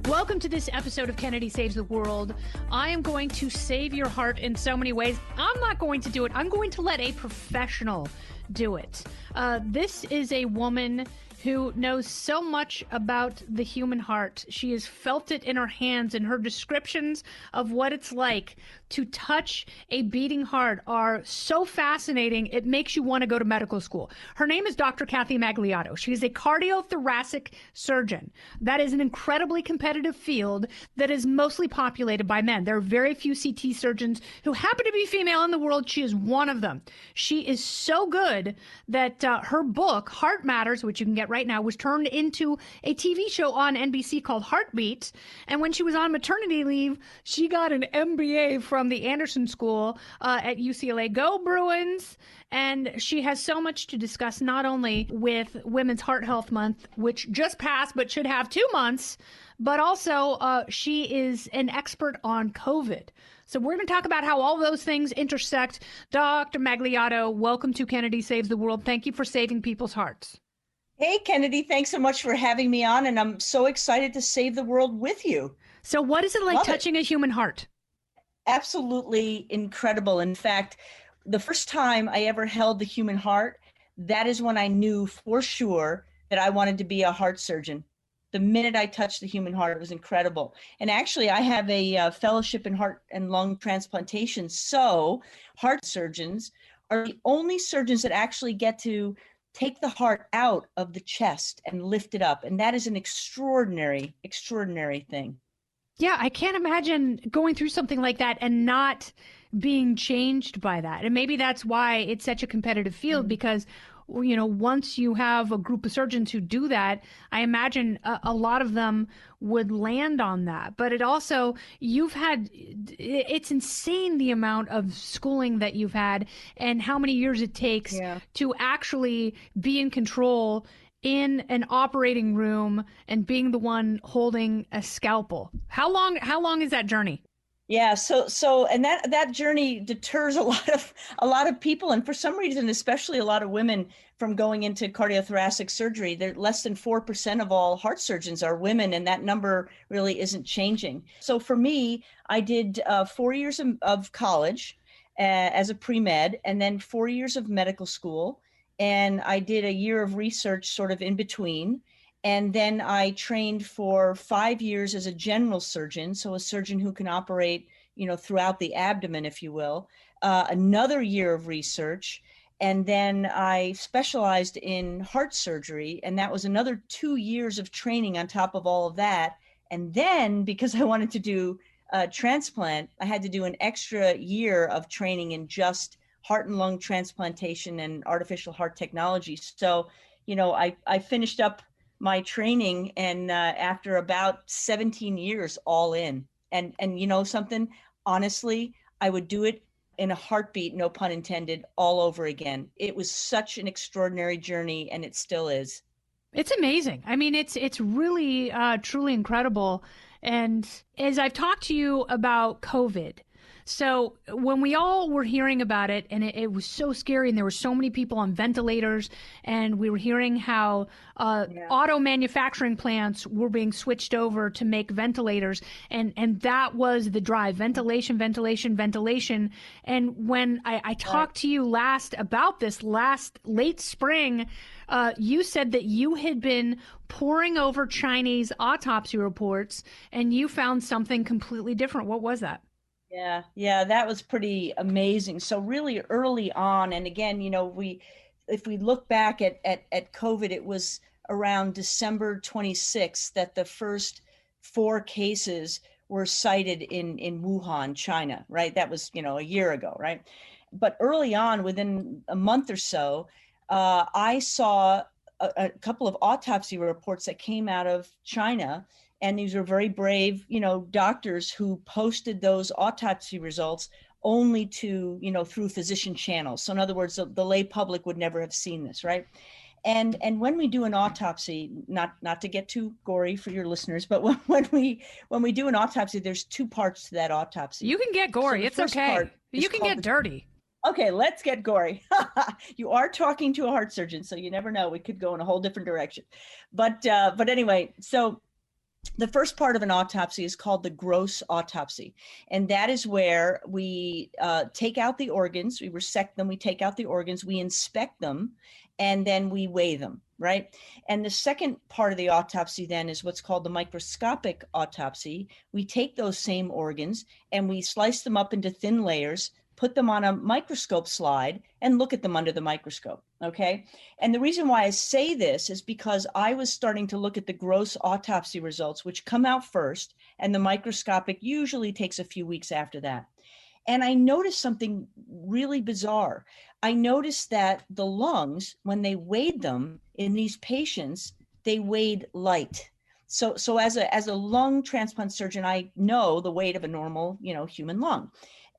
Welcome to this episode of Kennedy Saves the World. I am going to save your heart in so many ways. I'm not going to do it. I'm going to let a professional do it. This is a woman who knows so much about the human heart. She has felt it in her hands, and her descriptions of what it's like to touch a beating heart are so fascinating, it makes you want to go to medical school. Her name is Dr. Kathy Magliato. She is a cardiothoracic surgeon. That is an incredibly competitive field that is mostly populated by men. There are very few CT surgeons who happen to be female in the world. She is one of them. She is so good that her book, Heart Matters, which you can get right now, was turned into a TV show on NBC called Heartbeat. And when she was on maternity leave, she got an MBA from the Anderson School at UCLA. Go Bruins! And she has so much to discuss, not only with Women's Heart Health Month, which just passed but should have 2 months, but also she is an expert on COVID. So we're going to talk about how all those things intersect. Dr. Magliato, welcome to Kennedy Saves the World. Thank you for saving people's hearts. Hey, Kennedy, thanks so much for having me on, and I'm so excited to save the world with you. So what is it like touching a human heart? Absolutely incredible. In fact, the first time I ever held the human heart, that is when I knew for sure that I wanted to be a heart surgeon. The minute I touched the human heart, it was incredible. And actually, I have a fellowship in heart and lung transplantation. So heart surgeons are the only surgeons that actually get to take the heart out of the chest and lift it up. And that is an extraordinary, extraordinary thing. Yeah, I can't imagine going through something like that and not being changed by that. And maybe that's why it's such a competitive field, because, you know, once you have a group of surgeons who do that, I imagine a lot of them would land on that. But it also, it's insane the amount of schooling that you've had and how many years it takes to actually be in control in an operating room and being the one holding a scalpel. How long is that journey? Yeah, so and that journey deters a lot of people, and for some reason, especially a lot of women, from going into cardiothoracic surgery. They're less than 4% of all heart surgeons are women, and that number really isn't changing. So for me, I did 4 years of college as a pre-med, and then 4 years of medical school, and I did a year of research sort of in between. And then I trained for 5 years as a general surgeon, so a surgeon who can operate, you know, throughout the abdomen, if you will. Another year of research, and then I specialized in heart surgery, and that was another 2 years of training on top of all of that. And then, because I wanted to do transplant, I had to do an extra year of training in just heart and lung transplantation and artificial heart technology. So, you know, I finished up my training, and after about 17 years all in, and you know something, honestly, I would do it in a heartbeat, no pun intended, all over again. It was such an extraordinary journey, and it still is. It's amazing. I mean, it's really truly incredible. And as I've talked to you about COVID, so when we all were hearing about it, and it was so scary, and there were so many people on ventilators, and we were hearing how auto manufacturing plants were being switched over to make ventilators, and that was the drive: ventilation, ventilation, ventilation. And when I talked to you last about this late spring, you said that you had been poring over Chinese autopsy reports, and you found something completely different. What was that? Yeah, that was pretty amazing. So really early on, and again, you know, if we look back at COVID, it was around December 26th that the first 4 cases were cited in Wuhan, China, right? That was, you know, a year ago, right? But early on, within a month or so, I saw a couple of autopsy reports that came out of China. And these were very brave, you know, doctors who posted those autopsy results only to, you know, through physician channels. So in other words, the lay public would never have seen this, right? And when we do an autopsy, not to get too gory for your listeners, but when we do an autopsy, there's 2 parts to that autopsy. You can get gory. So it's okay. You can get dirty. Okay, let's get gory. You are talking to a heart surgeon, so you never know. We could go in a whole different direction. But anyway, so The first part of an autopsy is called the gross autopsy. And that is where we take out the organs, we resect them, we take out the organs, we inspect them, and then we weigh them, right? And the second part of the autopsy then is what's called the microscopic autopsy. We take those same organs and we slice them up into thin layers, put them on a microscope slide, and look at them under the microscope, okay? And the reason why I say this is because I was starting to look at the gross autopsy results, which come out first, and the microscopic usually takes a few weeks after that. And I noticed something really bizarre. I noticed that the lungs, when they weighed them in these patients, they weighed light. So as a lung transplant surgeon, I know the weight of a normal, human lung.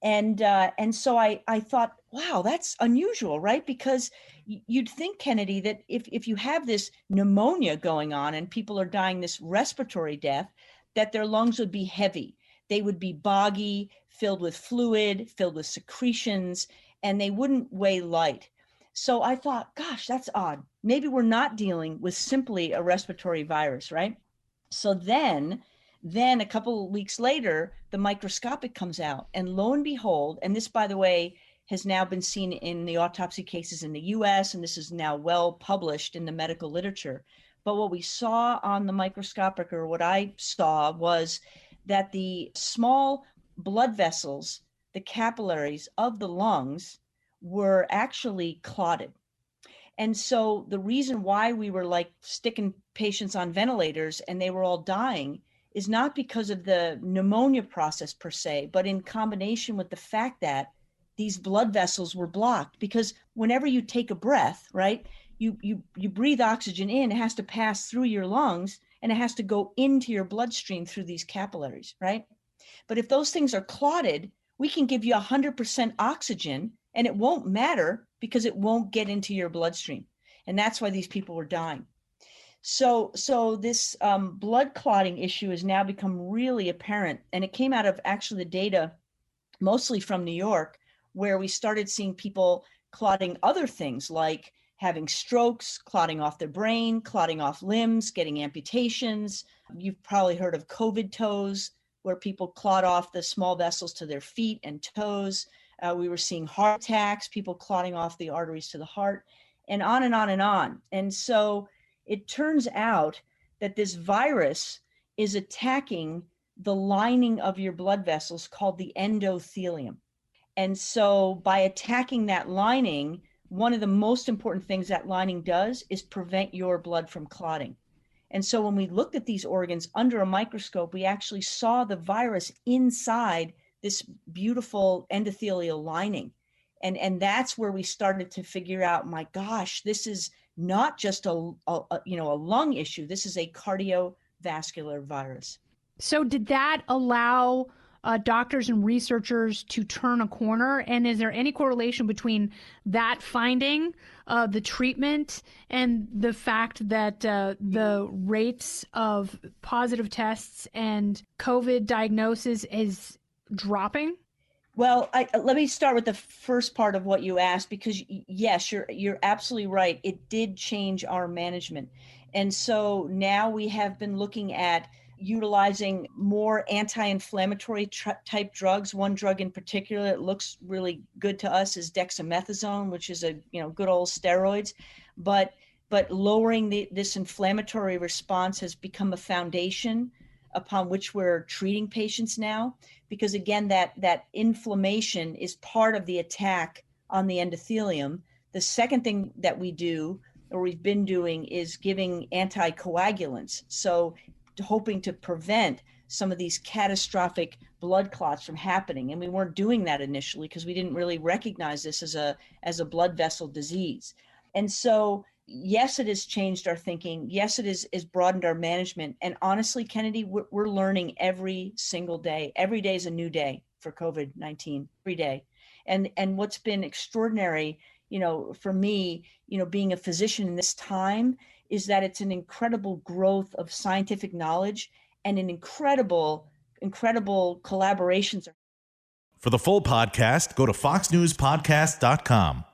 And so I thought, wow, that's unusual, right? Because you'd think, Kennedy, that if you have this pneumonia going on and people are dying this respiratory death, that their lungs would be heavy. They would be boggy, filled with fluid, filled with secretions, and they wouldn't weigh light. So I thought, gosh, that's odd. Maybe we're not dealing with simply a respiratory virus, right? So then a couple of weeks later, the microscopic comes out, and lo and behold, and this, by the way, has now been seen in the autopsy cases in the US, and this is now well published in the medical literature. But what we saw on the microscopic, or what I saw, was that the small blood vessels, the capillaries of the lungs, were actually clotted. And so the reason why we were like sticking patients on ventilators and they were all dying is not because of the pneumonia process per se, but in combination with the fact that these blood vessels were blocked. Because whenever you take a breath, right, you breathe oxygen in, it has to pass through your lungs and it has to go into your bloodstream through these capillaries, right? But if those things are clotted, we can give you 100% oxygen and it won't matter because it won't get into your bloodstream. And that's why these people were dying. So this blood clotting issue has now become really apparent. And it came out of actually the data, mostly from New York, where we started seeing people clotting other things like having strokes, clotting off their brain, clotting off limbs, getting amputations. You've probably heard of COVID toes, where people clot off the small vessels to their feet and toes. We were seeing heart attacks, people clotting off the arteries to the heart, and on and on and on. And so it turns out that this virus is attacking the lining of your blood vessels called the endothelium. And so by attacking that lining, one of the most important things that lining does is prevent your blood from clotting. And so when we looked at these organs under a microscope, we actually saw the virus inside this beautiful endothelial lining. And that's where we started to figure out, my gosh, this is not just a lung issue. This is a cardiovascular virus. So did that allow doctors and researchers to turn a corner? And is there any correlation between that finding, the treatment, and the fact that the rates of positive tests and COVID diagnosis is dropping? Well, let me start with the first part of what you asked, because yes, you're absolutely right. It did change our management. And so now we have been looking at utilizing more anti-inflammatory type drugs. One drug in particular that looks really good to us is dexamethasone, which is a good old steroids. But lowering this inflammatory response has become a foundation upon which we're treating patients now, because again, that inflammation is part of the attack on the endothelium. The second thing that we do, or we've been doing, is giving anticoagulants. So hoping to prevent some of these catastrophic blood clots from happening. And we weren't doing that initially because we didn't really recognize this as a blood vessel disease. And so yes, it has changed our thinking. Yes, it is broadened our management. And honestly, Kennedy, we're learning every single day. Every day is a new day for COVID-19, every day. And what's been extraordinary, for me, being a physician in this time, is that it's an incredible growth of scientific knowledge and an incredible collaborations. For the full podcast, go to foxnewspodcast.com.